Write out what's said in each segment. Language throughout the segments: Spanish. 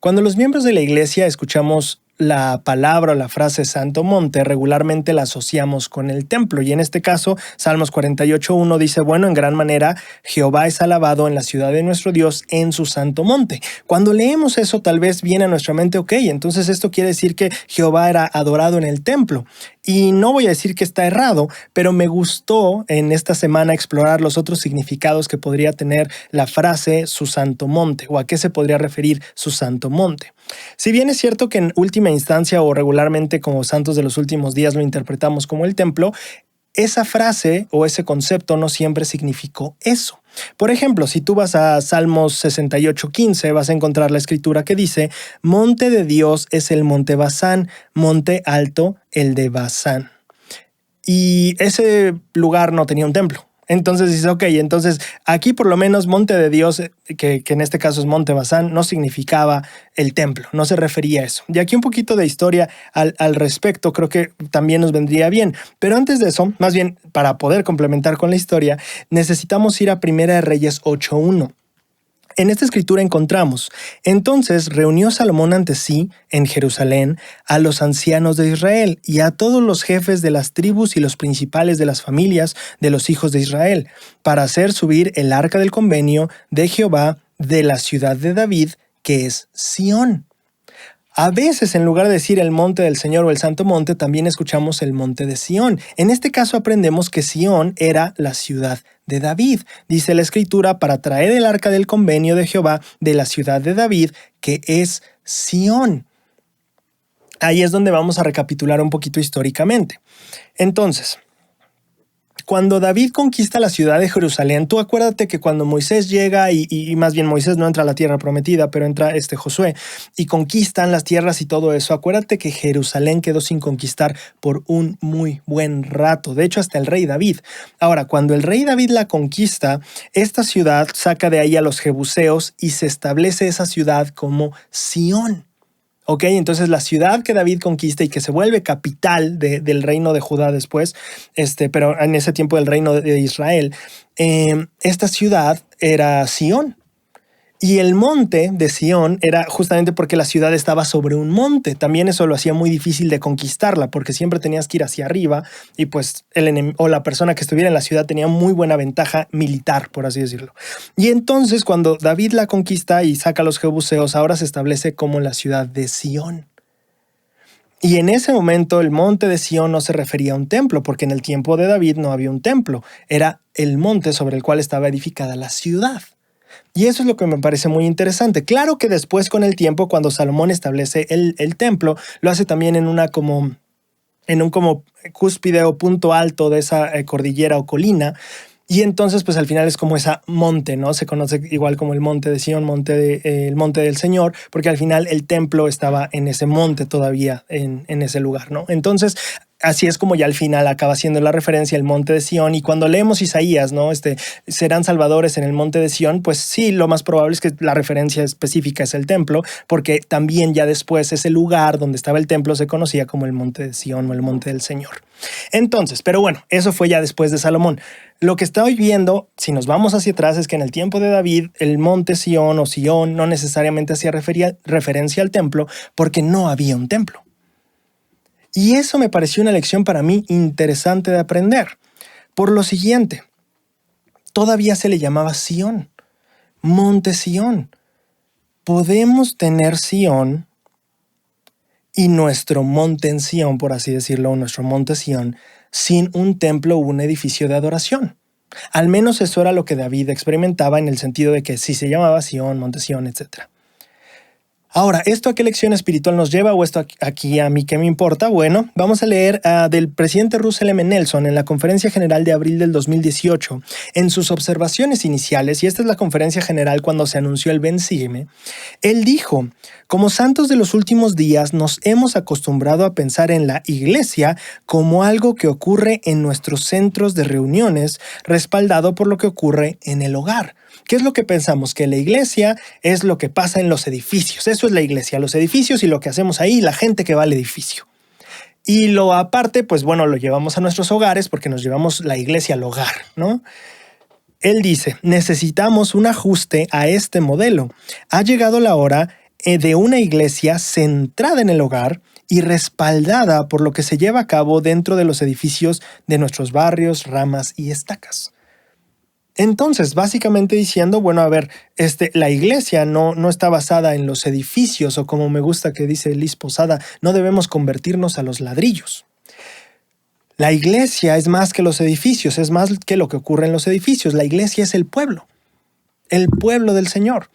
Cuando los miembros de la iglesia escuchamos la palabra o la frase Santo Monte, regularmente la asociamos con el templo. Y en este caso, Salmos 48:1 dice, bueno, en gran manera, Jehová es alabado en la ciudad de nuestro Dios, en su santo monte. Cuando leemos eso, tal vez viene a nuestra mente, ok, entonces esto quiere decir que Jehová era adorado en el templo. Y no voy a decir que está errado, pero me gustó en esta semana explorar los otros significados que podría tener la frase su santo monte, o a qué se podría referir su santo monte. Si bien es cierto que en última instancia o regularmente como santos de los últimos días lo interpretamos como el templo, esa frase o ese concepto no siempre significó eso. Por ejemplo, si tú vas a Salmos 68:15, vas a encontrar la escritura que dice, monte de Dios es el monte Basán, monte alto el de Basán. Y ese lugar no tenía un templo. Entonces dices, ok, entonces aquí por lo menos monte de Dios, que en este caso es monte Basán, no significaba el templo, no se refería a eso. Y aquí un poquito de historia al respecto creo que también nos vendría bien. Pero antes de eso, más bien para poder complementar con la historia, necesitamos ir a Primera de Reyes 8:1. En esta escritura encontramos, entonces reunió Salomón ante sí, en Jerusalén, a los ancianos de Israel y a todos los jefes de las tribus y los principales de las familias de los hijos de Israel, para hacer subir el arca del convenio de Jehová de la ciudad de David, que es Sión. A veces, en lugar de decir el monte del Señor o el Santo Monte, también escuchamos el monte de Sión. En este caso aprendemos que Sión era la ciudad de David. Dice la Escritura, para traer el arca del convenio de Jehová de la ciudad de David, que es Sión. Ahí es donde vamos a recapitular un poquito históricamente. Entonces, cuando David conquista la ciudad de Jerusalén, tú acuérdate que cuando Moisés llega, y más bien Moisés no entra a la tierra prometida, pero entra Josué, y conquistan las tierras y todo eso, acuérdate que Jerusalén quedó sin conquistar por un muy buen rato, de hecho hasta el rey David. Ahora, cuando el rey David la conquista, esta ciudad saca de ahí a los jebuseos y se establece esa ciudad como Sión. Ok, entonces la ciudad que David conquista y que se vuelve capital del reino de Judá después, pero en ese tiempo del reino de Israel, esta ciudad era Sión. Y el monte de Sión era justamente porque la ciudad estaba sobre un monte. También eso lo hacía muy difícil de conquistarla porque siempre tenías que ir hacia arriba y pues la persona que estuviera en la ciudad tenía muy buena ventaja militar, por así decirlo. Y entonces cuando David la conquista y saca a los jebuseos, ahora se establece como la ciudad de Sión. Y en ese momento el monte de Sión no se refería a un templo porque en el tiempo de David no había un templo. Era el monte sobre el cual estaba edificada la ciudad. Y eso es lo que me parece muy interesante. Claro que después con el tiempo, cuando Salomón establece el templo, lo hace también en un como cúspide o punto alto de esa cordillera o colina. Y entonces, pues al final es como esa monte, ¿no? Se conoce igual como el monte de Sión, el monte del Señor, porque al final el templo estaba en ese monte todavía, en ese lugar, ¿no? Entonces, así es como ya al final acaba siendo la referencia al monte de Sión. Y cuando leemos Isaías, ¿no? Serán salvadores en el monte de Sión, pues sí, lo más probable es que la referencia específica es el templo, porque también ya después ese lugar donde estaba el templo se conocía como el monte de Sión o el monte del Señor. Entonces, pero bueno, eso fue ya después de Salomón. Lo que estoy viendo, si nos vamos hacia atrás, es que en el tiempo de David, el monte Sión o Sión no necesariamente hacía referencia al templo porque no había un templo. Y eso me pareció una lección para mí interesante de aprender. Por lo siguiente, todavía se le llamaba Sión, monte Sión. Podemos tener Sión y nuestro monte en Sión, por así decirlo, nuestro monte Sión, sin un templo o un edificio de adoración. Al menos eso era lo que David experimentaba en el sentido de que sí se llamaba Sión, monte Sión, etc. Ahora, ¿esto a qué lección espiritual nos lleva o esto aquí a mí qué me importa? Bueno, vamos a leer del presidente Russell M. Nelson en la Conferencia General de abril del 2018, en sus observaciones iniciales, y esta es la conferencia general cuando se anunció el Ven Sígueme, él dijo, como santos de los últimos días nos hemos acostumbrado a pensar en la iglesia como algo que ocurre en nuestros centros de reuniones, respaldado por lo que ocurre en el hogar. ¿Qué es lo que pensamos? Que la iglesia es lo que pasa en los edificios. Eso es la iglesia, los edificios y lo que hacemos ahí, la gente que va al edificio. Y lo aparte, pues bueno, lo llevamos a nuestros hogares porque nos llevamos la iglesia al hogar, ¿no? Él dice, necesitamos un ajuste a este modelo. Ha llegado la hora de una iglesia centrada en el hogar y respaldada por lo que se lleva a cabo dentro de los edificios de nuestros barrios, ramas y estacas. Entonces, básicamente diciendo, bueno, a ver, la iglesia no está basada en los edificios, o como me gusta que dice Liz Posada, no debemos convertirnos a los ladrillos. La iglesia es más que los edificios, es más que lo que ocurre en los edificios. La iglesia es el pueblo del Señor.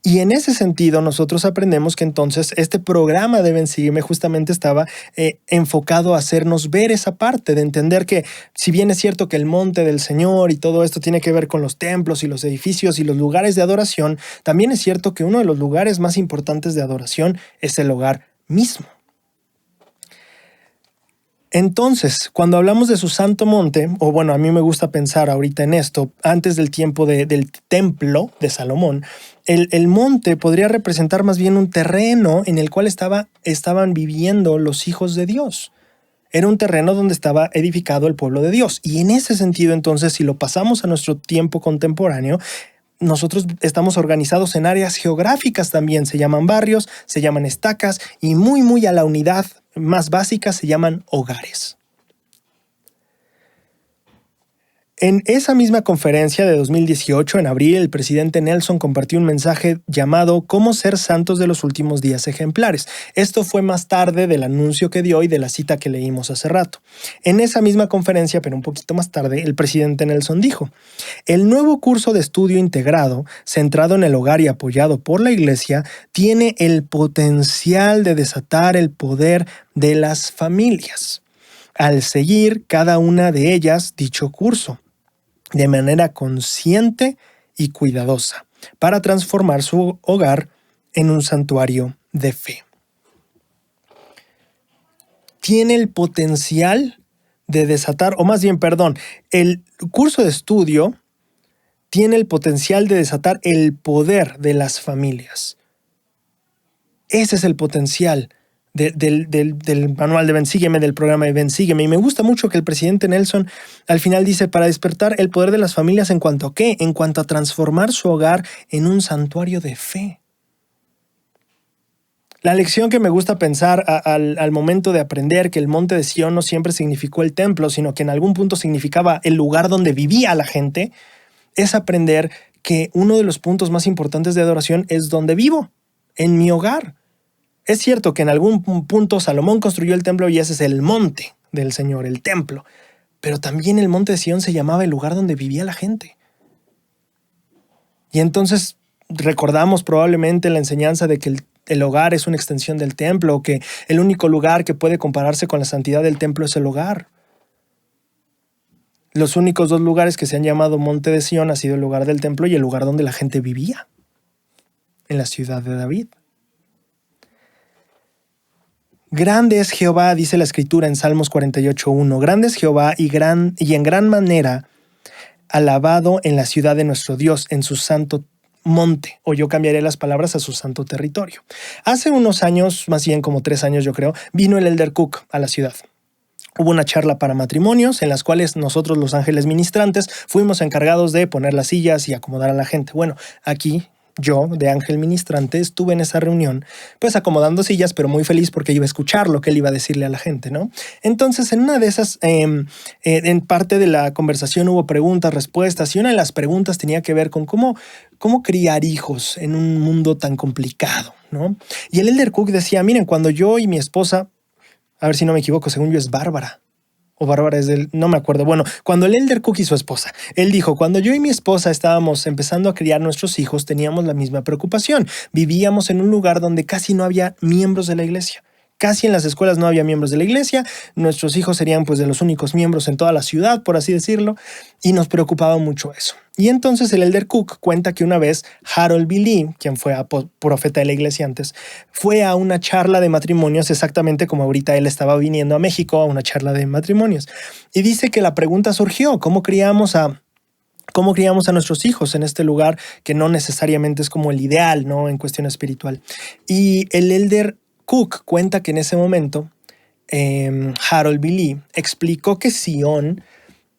Y en ese sentido nosotros aprendemos que entonces este programa de Ven Sígueme justamente estaba enfocado a hacernos ver esa parte, de entender que si bien es cierto que el monte del Señor y todo esto tiene que ver con los templos y los edificios y los lugares de adoración, también es cierto que uno de los lugares más importantes de adoración es el hogar mismo. Entonces, cuando hablamos de su santo monte, o bueno, a mí me gusta pensar ahorita en esto, antes del tiempo del templo de Salomón, el monte podría representar más bien un terreno en el cual estaban viviendo los hijos de Dios. Era un terreno donde estaba edificado el pueblo de Dios. Y en ese sentido, entonces, si lo pasamos a nuestro tiempo contemporáneo, nosotros estamos organizados en áreas geográficas también, se llaman barrios, se llaman estacas y muy a la unidad más básica se llaman hogares. En esa misma conferencia de 2018, en abril, el presidente Nelson compartió un mensaje llamado "Cómo ser santos de los últimos días ejemplares". Esto fue más tarde del anuncio que dio y de la cita que leímos hace rato. En esa misma conferencia, pero un poquito más tarde, el presidente Nelson dijo: "El nuevo curso de estudio integrado, centrado en el hogar y apoyado por la Iglesia, tiene el potencial de desatar el poder de las familias al seguir cada una de ellas dicho curso de manera consciente y cuidadosa, para transformar su hogar en un santuario de fe". Tiene el potencial de desatar, o más bien, perdón, el curso de estudio tiene el potencial de desatar el poder de las familias. Ese es el potencial del manual de Ven Sígueme, del programa de Ven Sígueme. Y me gusta mucho que el presidente Nelson al final dice: para despertar el poder de las familias, ¿en cuanto a qué? En cuanto a transformar su hogar en un santuario de fe. La lección que me gusta pensar al momento de aprender que el monte de Sión no siempre significó el templo, sino que en algún punto significaba el lugar donde vivía la gente, es aprender que uno de los puntos más importantes de adoración es donde vivo, en mi hogar. Es cierto que en algún punto Salomón construyó el templo y ese es el monte del Señor, el templo. Pero también el monte de Sión se llamaba el lugar donde vivía la gente. Y entonces recordamos probablemente la enseñanza de que el hogar es una extensión del templo, o que el único lugar que puede compararse con la santidad del templo es el hogar. Los únicos dos lugares que se han llamado monte de Sión ha sido el lugar del templo y el lugar donde la gente vivía, en la ciudad de David. Grande es Jehová, dice la Escritura en Salmos 48:1. Grande es Jehová y en gran manera alabado en la ciudad de nuestro Dios, en su santo monte, o yo cambiaré las palabras a su santo territorio. Hace unos años, más bien como 3 años yo creo, vino el Elder Cook a la ciudad. Hubo una charla para matrimonios en las cuales nosotros, los ángeles ministrantes, fuimos encargados de poner las sillas y acomodar a la gente. Bueno, aquí yo, de ángel ministrante, estuve en esa reunión, pues acomodando sillas, pero muy feliz porque iba a escuchar lo que él iba a decirle a la gente, ¿no? Entonces, en una de esas, en parte de la conversación hubo preguntas, respuestas, y una de las preguntas tenía que ver con cómo criar hijos en un mundo tan complicado, ¿no? Y el Elder Cook decía: miren, cuando yo y mi esposa, a ver si no me equivoco, según yo es Bárbara, o Bárbara es no me acuerdo. Bueno, cuando el Elder Cook y su esposa, él dijo: cuando yo y mi esposa estábamos empezando a criar nuestros hijos, teníamos la misma preocupación. Vivíamos en un lugar donde casi no había miembros de la iglesia. Casi en las escuelas no había miembros de la iglesia. Nuestros hijos serían pues de los únicos miembros en toda la ciudad, por así decirlo, y nos preocupaba mucho eso. Y entonces el Elder Cook cuenta que una vez Harold B. Lee, quien fue profeta de la iglesia antes, fue a una charla de matrimonios, exactamente como ahorita él estaba viniendo a México a una charla de matrimonios. Y dice que la pregunta surgió: ¿cómo criamos a nuestros hijos en este lugar que no necesariamente es como el ideal, ¿no?, en cuestión espiritual? Y el Elder Cook cuenta que en ese momento Harold B. Lee explicó que Sion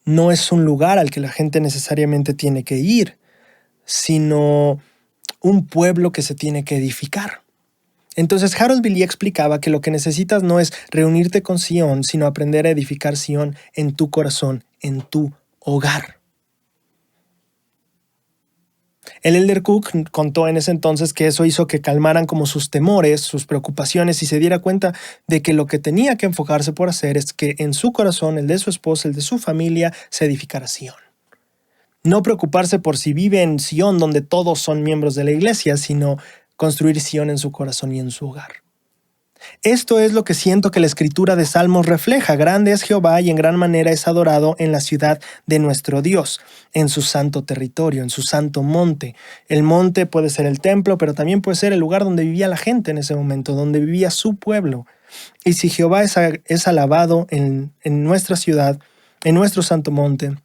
no es un lugar al que la gente necesariamente tiene que ir, sino un pueblo que se tiene que edificar. Entonces Harold Billy explicaba que lo que necesitas no es reunirte con Sión, sino aprender a edificar Sión en tu corazón, en tu hogar. El Elder Cook contó en ese entonces que eso hizo que calmaran como sus temores, sus preocupaciones y se diera cuenta de que lo que tenía que enfocarse por hacer es que en su corazón, el de su esposa, el de su familia, se edificara Sión. No preocuparse por si vive en Sión donde todos son miembros de la iglesia, sino construir Sión en su corazón y en su hogar. Esto es lo que siento que la escritura de Salmos refleja. Grande es Jehová y en gran manera es adorado en la ciudad de nuestro Dios, en su santo territorio, en su santo monte. El monte puede ser el templo, pero también puede ser el lugar donde vivía la gente en ese momento, donde vivía su pueblo. Y si Jehová es alabado en nuestra ciudad, en nuestro santo monte,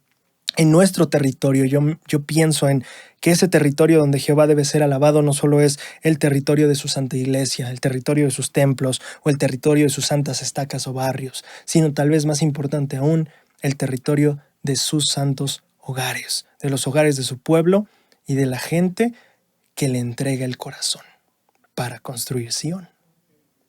en nuestro territorio, yo pienso en que ese territorio donde Jehová debe ser alabado no solo es el territorio de su santa iglesia, el territorio de sus templos o el territorio de sus santas estacas o barrios, sino tal vez más importante aún, el territorio de sus santos hogares, de los hogares de su pueblo y de la gente que le entrega el corazón para construir Sión.